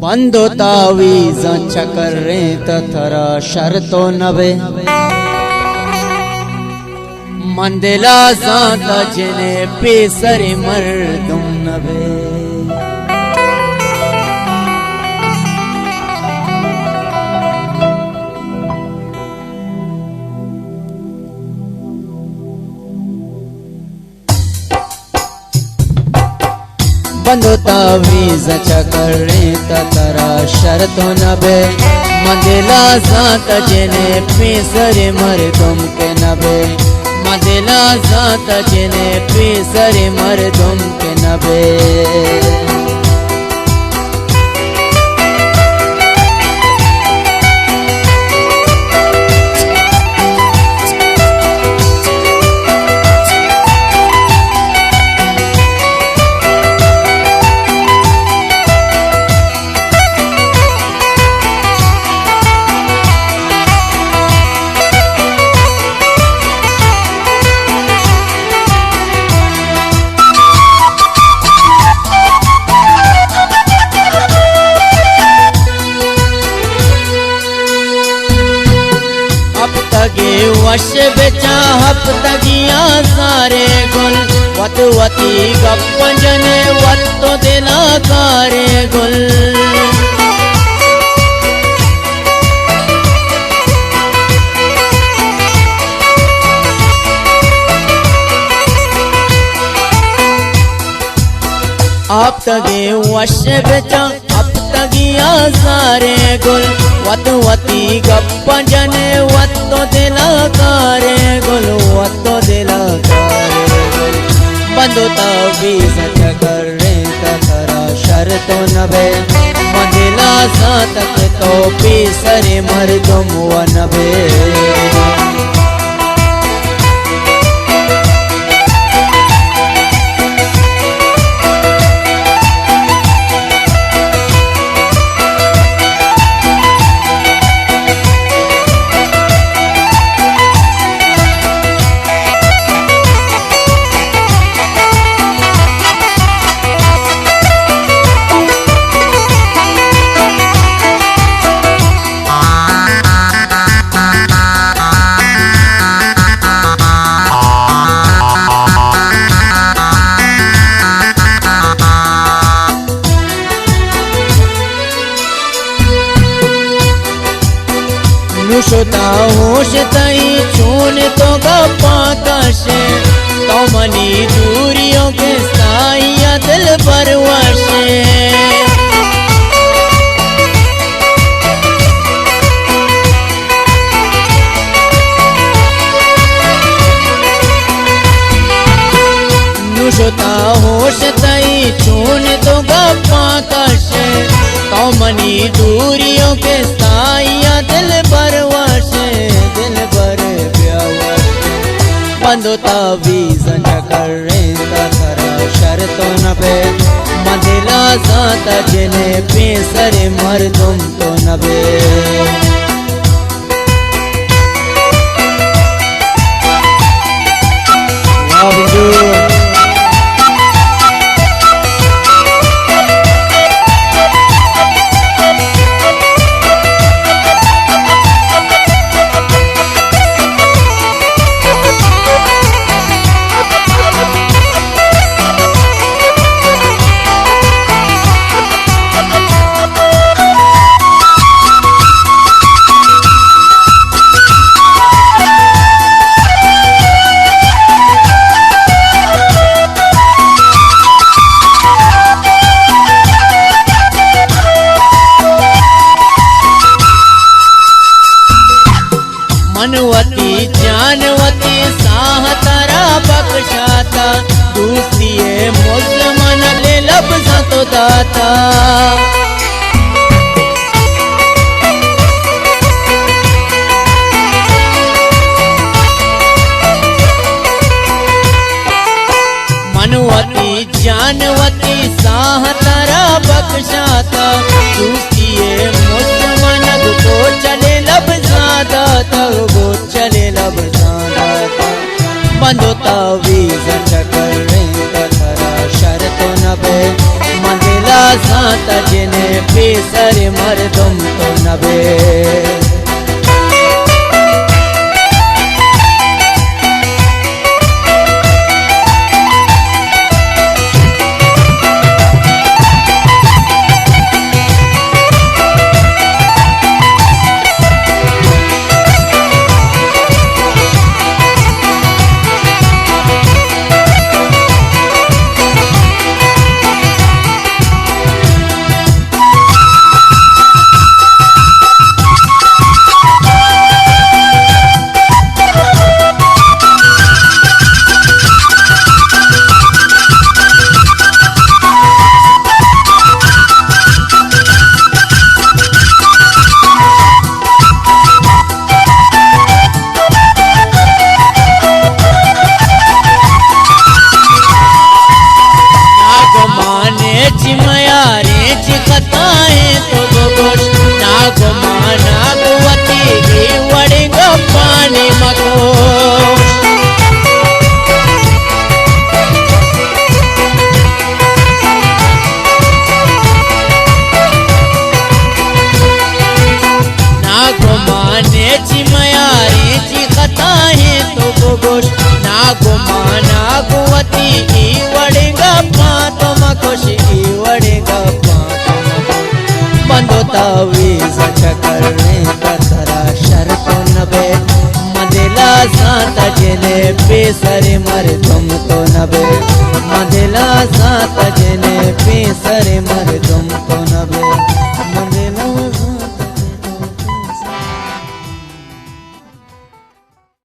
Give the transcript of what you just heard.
बंदो तावीज चकर्रे तथरा शर्तो नबे मंदिला साता जिने पेसरे मर्दुम नबे बंदो तावीज चकर्रे तथरा शर्तो नबे मंदिला साता जिने पेसरे मर्दुम के नबे मंदिला साता जिने पेसरे मर्दुम के नबे वश बेचा हफ्तगिया सारे गुल वत वती गप्पंजने वत्तो दिला कारे गुल आप तगे वश बेचा हफ्तगिया सारे गुल वत वती गप्पंजने वत्तो दिला कारे गुल वत्तो दिला कारे गुल बंदो तावीज चकर्रे तथरा शर्तो नबे मंदिला सातक तो पेसरे मर्दुम व नबे नुशता होश तई छून तो गप्पा कशे तो मनी दूरियों के साइया दिल पर वशे नुशता होश तई छून तो गप्पा कशे तो मनी दूरियों के साइया दिल पर बंदो तावीज चकर्रे तथरा शर्तो नबे मंदिला साता जिने पेसरे मर्दुम तो नबे मनवती जानवती साहतरा बख्शाता दूसरी मुसलमान ले लफ्ज़ तो दाता मनवती जानवती साहतरा बख्शाता दूसरी मुसलमान को चले लफ्ज़ादा वो चले लफ्ज़ादा बंदो तावीज चकर्रे तथरा शर्तो नबे मंदिला साता जिने बेसर मर्दम तो नबे। तावीज करने कसरा शर्त नबे मदिला सात जने बेसर मर्दम तो नबे मदिला सात जने बेसर मर्दम